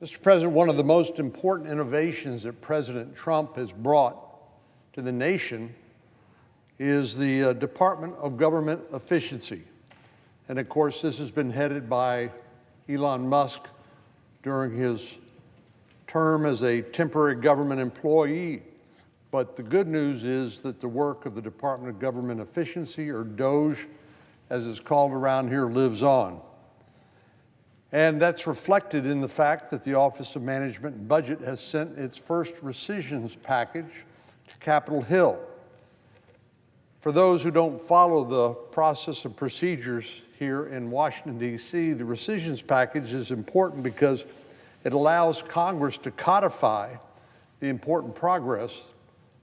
Mr. President, one of the most important innovations that President Trump has brought to the nation is the Department of Government Efficiency. And of course, this has been headed by Elon Musk during his term as a temporary government employee. But the good news is that the work of the Department of Government Efficiency, or DOGE, as it's called around here, lives on. And that's reflected in the fact that the Office of Management and Budget has sent its first rescissions package to Capitol Hill. For those who don't follow the process and procedures here in Washington, D.C., the rescissions package is important because it allows Congress to codify the important progress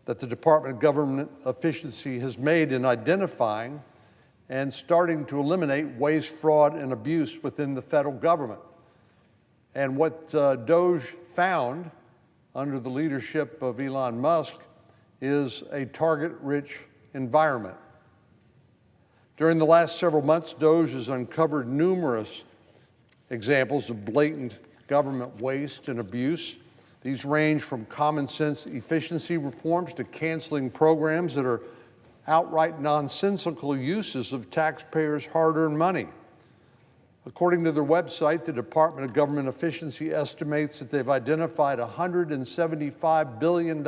that the Department of Government Efficiency has made in identifying and starting to eliminate waste, fraud, and abuse within the federal government. And what DOGE found under the leadership of Elon Musk is a target-rich environment. During the last several months, DOGE has uncovered numerous examples of blatant government waste and abuse. These range from common sense efficiency reforms to canceling programs that are outright nonsensical uses of taxpayers' hard-earned money. According to their website, the Department of Government Efficiency estimates that they've identified $175 billion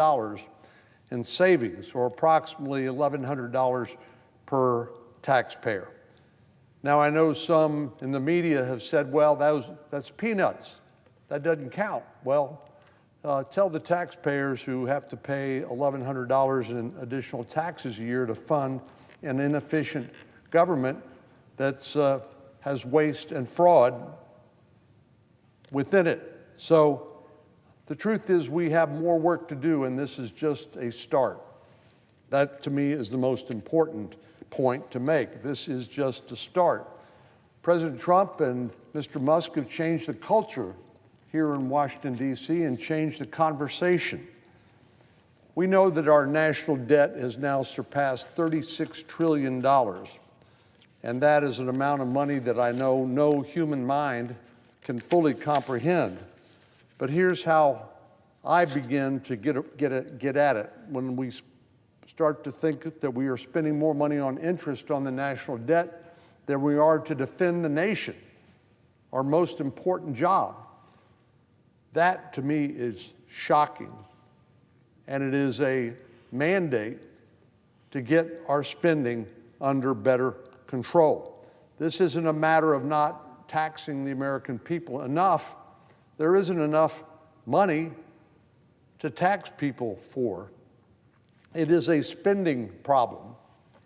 in savings, or approximately $1,100 per taxpayer. Now, I know some in the media have said, well, that's peanuts. That doesn't count. Well, tell the taxpayers who have to pay $1,100 in additional taxes a year to fund an inefficient government that has waste and fraud within it. So the truth is we have more work to do, and this is just a start. That, to me, is the most important point to make. This is just a start. President Trump and Mr. Musk have changed the culture here in Washington, D.C., and change the conversation. We know that our national debt has now surpassed $36 trillion, and that is an amount of money that I know no human mind can fully comprehend. But here's how I begin to get at it. When we start to think that we are spending more money on interest on the national debt than we are to defend the nation, our most important job. That, to me, is shocking, and it is a mandate to get our spending under better control. This isn't a matter of not taxing the American people enough. There isn't enough money to tax people for. It is a spending problem,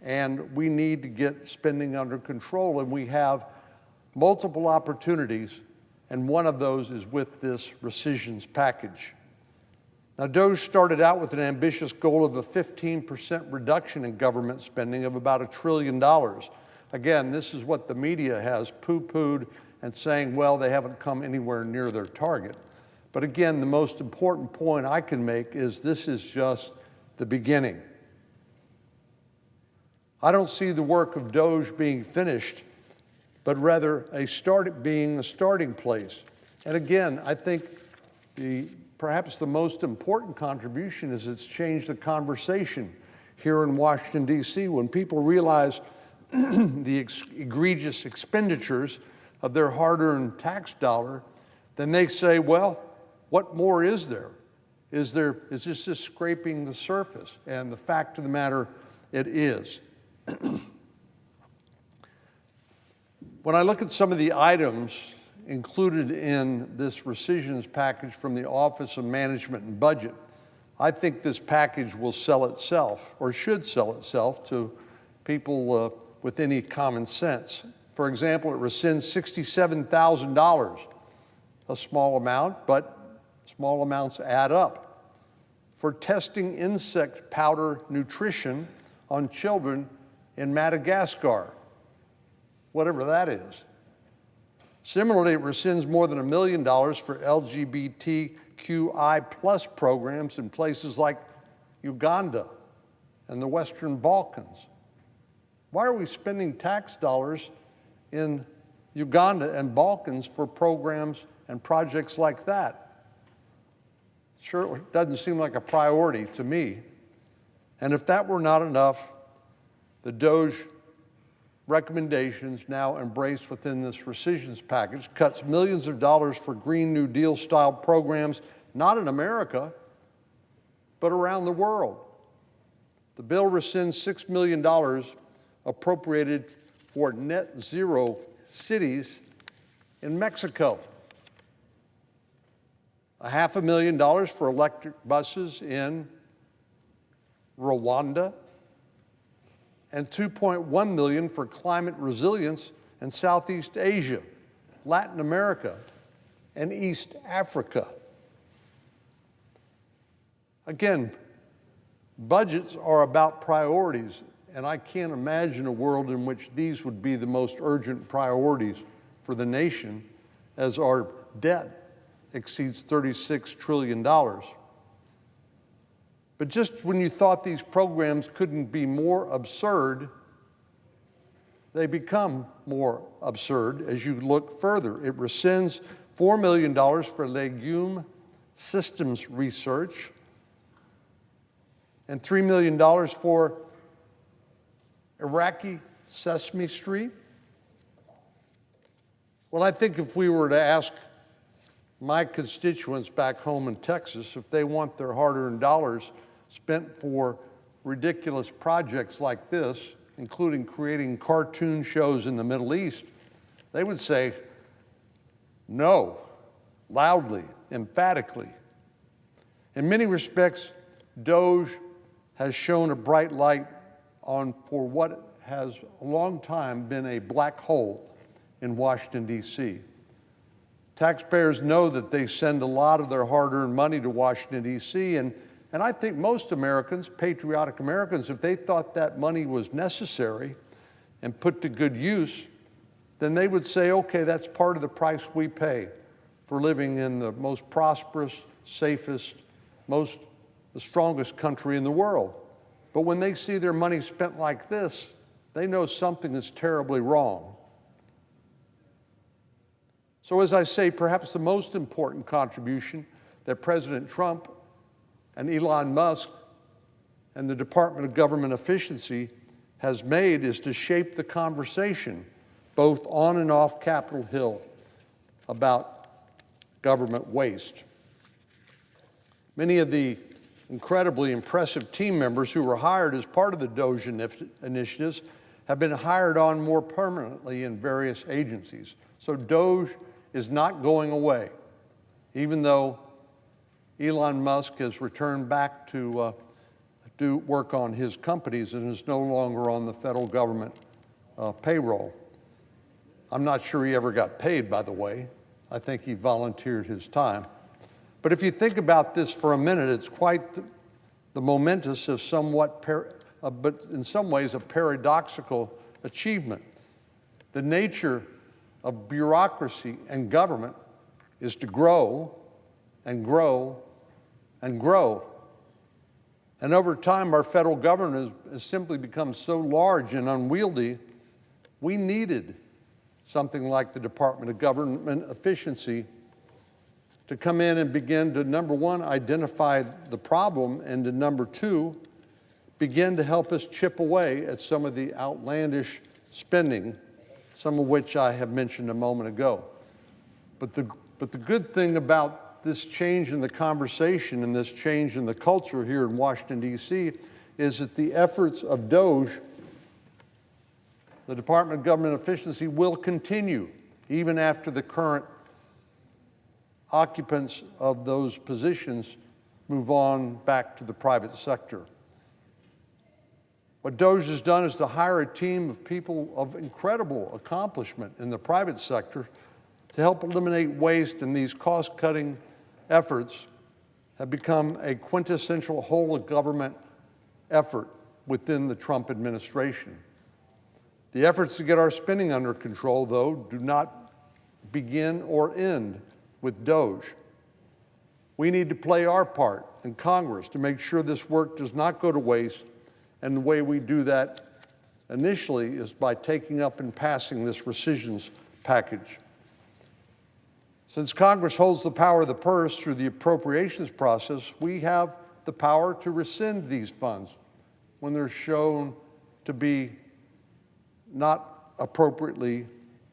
and we need to get spending under control, and we have multiple opportunities, and one of those is with this rescissions package. Now, DOGE started out with an ambitious goal of a 15% reduction in government spending of about $1 trillion. Again, this is what the media has poo-pooed and saying, well, they haven't come anywhere near their target. But again, the most important point I can make is this is just the beginning. I don't see the work of DOGE being finished, but rather being a starting place. And again, I think perhaps the most important contribution is it's changed the conversation here in Washington, D.C. When people realize the egregious expenditures of their hard-earned tax dollar, then they say, well, what more is there? Is this just scraping the surface? And the fact of the matter, it is. When I look at some of the items included in this rescissions package from the Office of Management and Budget, I think this package will sell itself, or should sell itself, to people with any common sense. For example, it rescinds $67,000, a small amount, but small amounts add up, for testing insect powder nutrition on children in Madagascar, whatever that is. Similarly, it rescinds more than $1 million for LGBTQI+ programs in places like Uganda and the Western Balkans. Why are we spending tax dollars in Uganda and Balkans for programs and projects like that. Sure, it doesn't seem like a priority to me. And if that were not enough, the DOGE recommendations now embraced within this rescissions package cuts millions of dollars for Green New Deal style programs, not in America, but around the world. The bill rescinds $6 million appropriated for net zero cities in Mexico, $500,000 for electric buses in Rwanda, and $2.1 million for climate resilience in Southeast Asia, Latin America, and East Africa. Again, budgets are about priorities, and I can't imagine a world in which these would be the most urgent priorities for the nation as our debt exceeds $36 trillion. But just when you thought these programs couldn't be more absurd, they become more absurd as you look further. It rescinds $4 million for legume systems research and $3 million for Iraqi Sesame Street. Well, I think if we were to ask my constituents back home in Texas if they want their hard-earned dollars spent for ridiculous projects like this, including creating cartoon shows in the Middle East, they would say no, loudly, emphatically. In many respects, DOGE has shown a bright light on for what has a long time been a black hole in Washington, D.C. Taxpayers know that they send a lot of their hard-earned money to Washington, D.C., and I think most Americans, patriotic Americans, if they thought that money was necessary and put to good use, then they would say, okay, that's part of the price we pay for living in the most prosperous, safest, the strongest country in the world. But when they see their money spent like this, they know something is terribly wrong. So as I say, perhaps the most important contribution that President Trump and Elon Musk and the Department of Government Efficiency has made is to shape the conversation, both on and off Capitol Hill, about government waste. Many of the incredibly impressive team members who were hired as part of the DOGE initiatives have been hired on more permanently in various agencies. So DOGE is not going away, even though Elon Musk has returned back to do work on his companies and is no longer on the federal government payroll. I'm not sure he ever got paid, by the way. I think he volunteered his time. But if you think about this for a minute, it's quite the momentous of but in some ways a paradoxical achievement. The nature of bureaucracy and government is to grow and grow and grow. And over time, our federal government has simply become so large and unwieldy, we needed something like the Department of Government Efficiency to come in and begin to, number one, identify the problem, and to, number two, begin to help us chip away at some of the outlandish spending, some of which I have mentioned a moment ago. But the good thing about this change in the conversation and this change in the culture here in Washington, D.C., is that the efforts of DOGE, the Department of Government Efficiency, will continue even after the current occupants of those positions move on back to the private sector. What DOGE has done is to hire a team of people of incredible accomplishment in the private sector to help eliminate waste, and these cost-cutting efforts have become a quintessential whole-of-government effort within the Trump administration. The efforts to get our spending under control, though, do not begin or end with DOGE. We need to play our part in Congress to make sure this work does not go to waste, and the way we do that initially is by taking up and passing this rescissions package. Since Congress holds the power of the purse through the appropriations process, we have the power to rescind these funds when they're shown to be not appropriately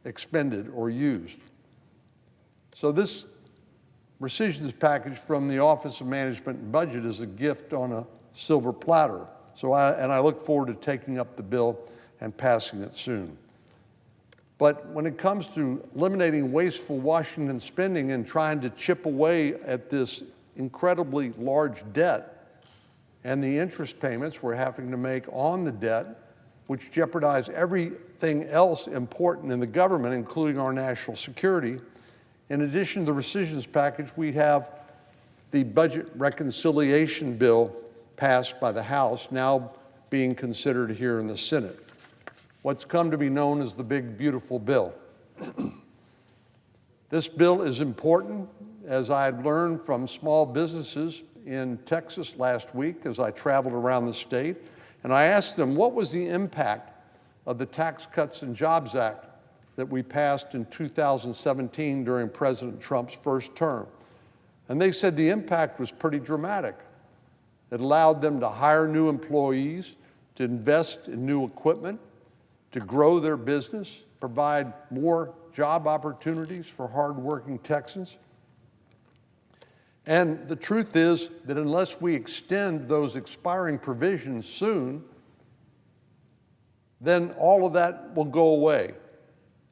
expended or used. So this rescissions package from the Office of Management and Budget is a gift on a silver platter. I look forward to taking up the bill and passing it soon. But when it comes to eliminating wasteful Washington spending and trying to chip away at this incredibly large debt and the interest payments we're having to make on the debt, which jeopardize everything else important in the government, including our national security, in addition to the rescissions package, we have the budget reconciliation bill passed by the House, now being considered here in the Senate. What's come to be known as the Big Beautiful Bill. This bill is important, as I had learned from small businesses in Texas last week as I traveled around the state, and I asked them what was the impact of the Tax Cuts and Jobs Act that we passed in 2017 during President Trump's first term. And they said the impact was pretty dramatic. It allowed them to hire new employees, to invest in new equipment, to grow their business, provide more job opportunities for hardworking Texans. And the truth is that unless we extend those expiring provisions soon, then all of that will go away,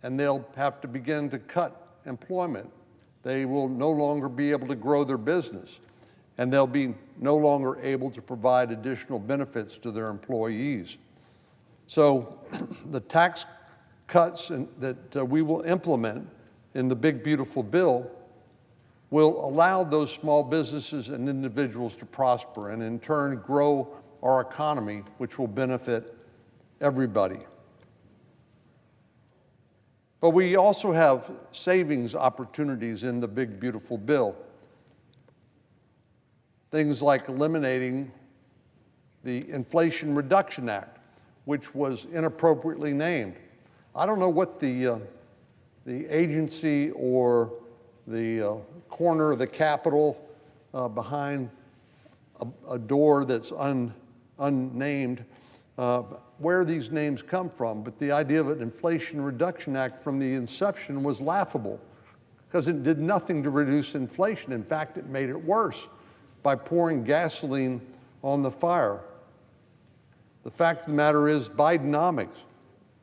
and they'll have to begin to cut employment. They will no longer be able to grow their business, and they'll be no longer able to provide additional benefits to their employees. So the tax cuts that we will implement in the Big Beautiful Bill will allow those small businesses and individuals to prosper and in turn grow our economy, which will benefit everybody. But we also have savings opportunities in the Big Beautiful Bill. Things like eliminating the Inflation Reduction Act, which was inappropriately named. I don't know what the agency or the corner of the Capitol behind a door that's unnamed, where these names come from, but the idea of an Inflation Reduction Act from the inception was laughable because it did nothing to reduce inflation. In fact, it made it worse by pouring gasoline on the fire. The fact of the matter is Bidenomics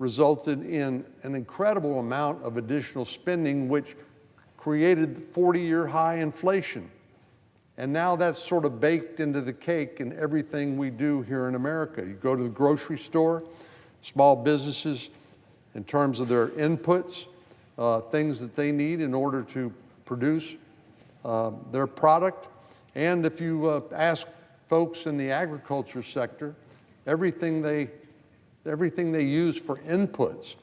resulted in an incredible amount of additional spending, which created 40-year high inflation. And now that's sort of baked into the cake in everything we do here in America. You go to the grocery store, small businesses, in terms of their inputs, things that they need in order to produce their product. And if you ask folks in the agriculture sector, everything they use for inputs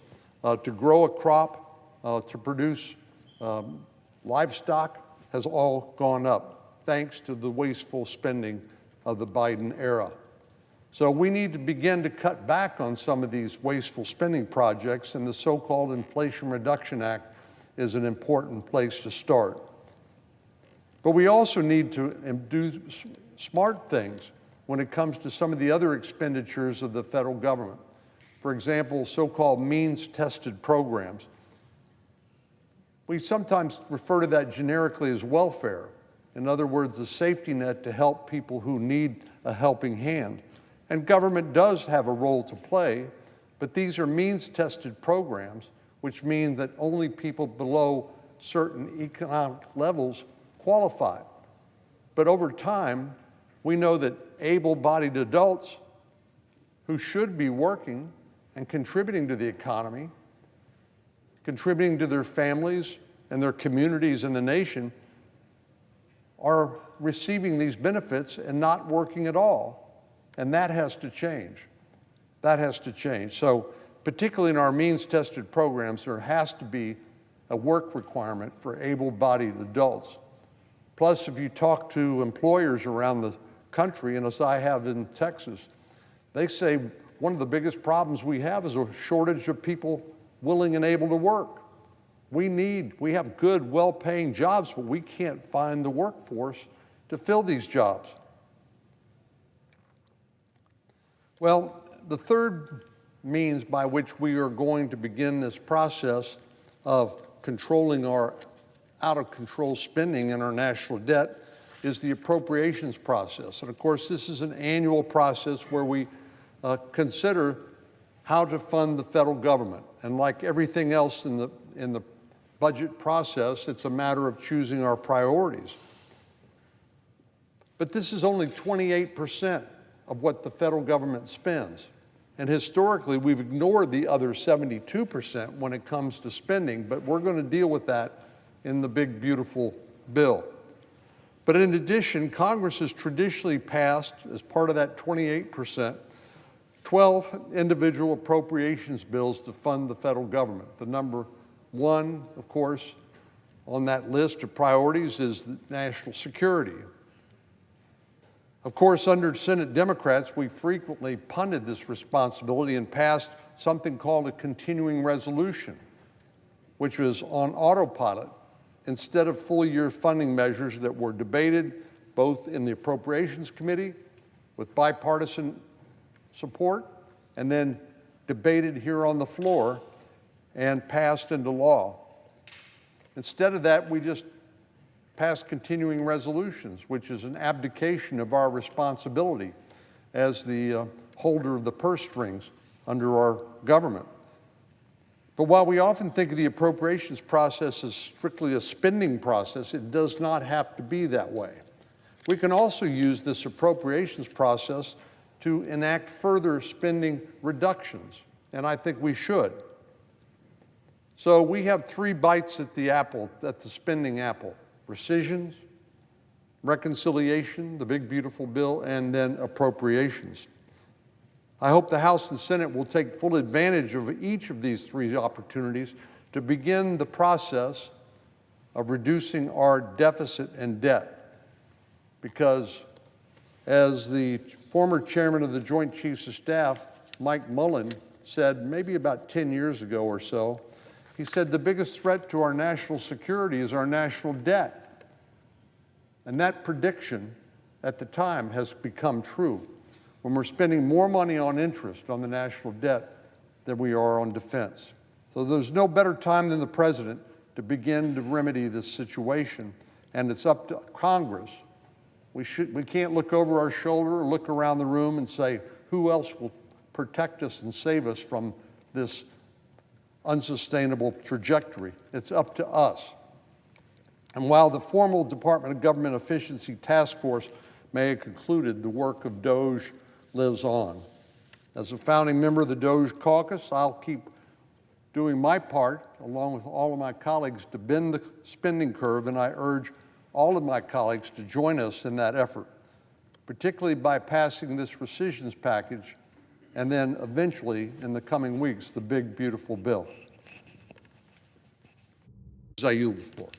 to grow a crop, to produce livestock, has all gone up, thanks to the wasteful spending of the Biden era. So we need to begin to cut back on some of these wasteful spending projects, and the so-called Inflation Reduction Act is an important place to start. But we also need to do smart things when it comes to some of the other expenditures of the federal government. For example, so-called means-tested programs. We sometimes refer to that generically as welfare. In other words, a safety net to help people who need a helping hand. And government does have a role to play, but these are means-tested programs, which mean that only people below certain economic levels qualify. But over time, we know that able-bodied adults who should be working and contributing to the economy, contributing to their families and their communities and the nation, are receiving these benefits and not working at all. And that has to change. That has to change. So particularly in our means-tested programs, there has to be a work requirement for able-bodied adults. Plus, if you talk to employers around the country, and as I have in Texas, they say one of the biggest problems we have is a shortage of people willing and able to work. We have good, well-paying jobs, but we can't find the workforce to fill these jobs. Well, the third means by which we are going to begin this process of controlling our out-of-control spending in our national debt is the appropriations process. And of course, this is an annual process where we consider how to fund the federal government. And like everything else in the budget process, it's a matter of choosing our priorities. But this is only 28% of what the federal government spends. And historically, we've ignored the other 72% when it comes to spending, but we're going to deal with that in the big, beautiful bill. But in addition, Congress has traditionally passed, as part of that 28%, 12 individual appropriations bills to fund the federal government. The number one, of course, on that list of priorities is national security. Of course, under Senate Democrats, we frequently punted this responsibility and passed something called a continuing resolution, which was on autopilot instead of full-year funding measures that were debated both in the Appropriations Committee with bipartisan support and then debated here on the floor and passed into law. Instead of that, we just passed continuing resolutions, which is an abdication of our responsibility as the holder of the purse strings under our government. But while we often think of the appropriations process as strictly a spending process, it does not have to be that way. We can also use this appropriations process to enact further spending reductions, and I think we should. So we have three bites at the apple, at the spending apple: rescissions, reconciliation, the big beautiful bill, and then appropriations. I hope the House and Senate will take full advantage of each of these three opportunities to begin the process of reducing our deficit and debt. Because as the former chairman of the Joint Chiefs of Staff, Mike Mullen, said maybe about 10 years ago or so, he said the biggest threat to our national security is our national debt. And that prediction at the time has become true when we're spending more money on interest on the national debt than we are on defense. So there's no better time than the president to begin to remedy this situation, and it's up to Congress. We can't look over our shoulder or look around the room and say, who else will protect us and save us from this unsustainable trajectory? It's up to us. And while the formal Department of Government Efficiency Task Force may have concluded, the work of DOGE lives on. As a founding member of the DOGE caucus, I'll keep doing my part, along with all of my colleagues, to bend the spending curve, and I urge all of my colleagues to join us in that effort, particularly by passing this rescissions package and then eventually, in the coming weeks, the big, beautiful bill. I yield the floor.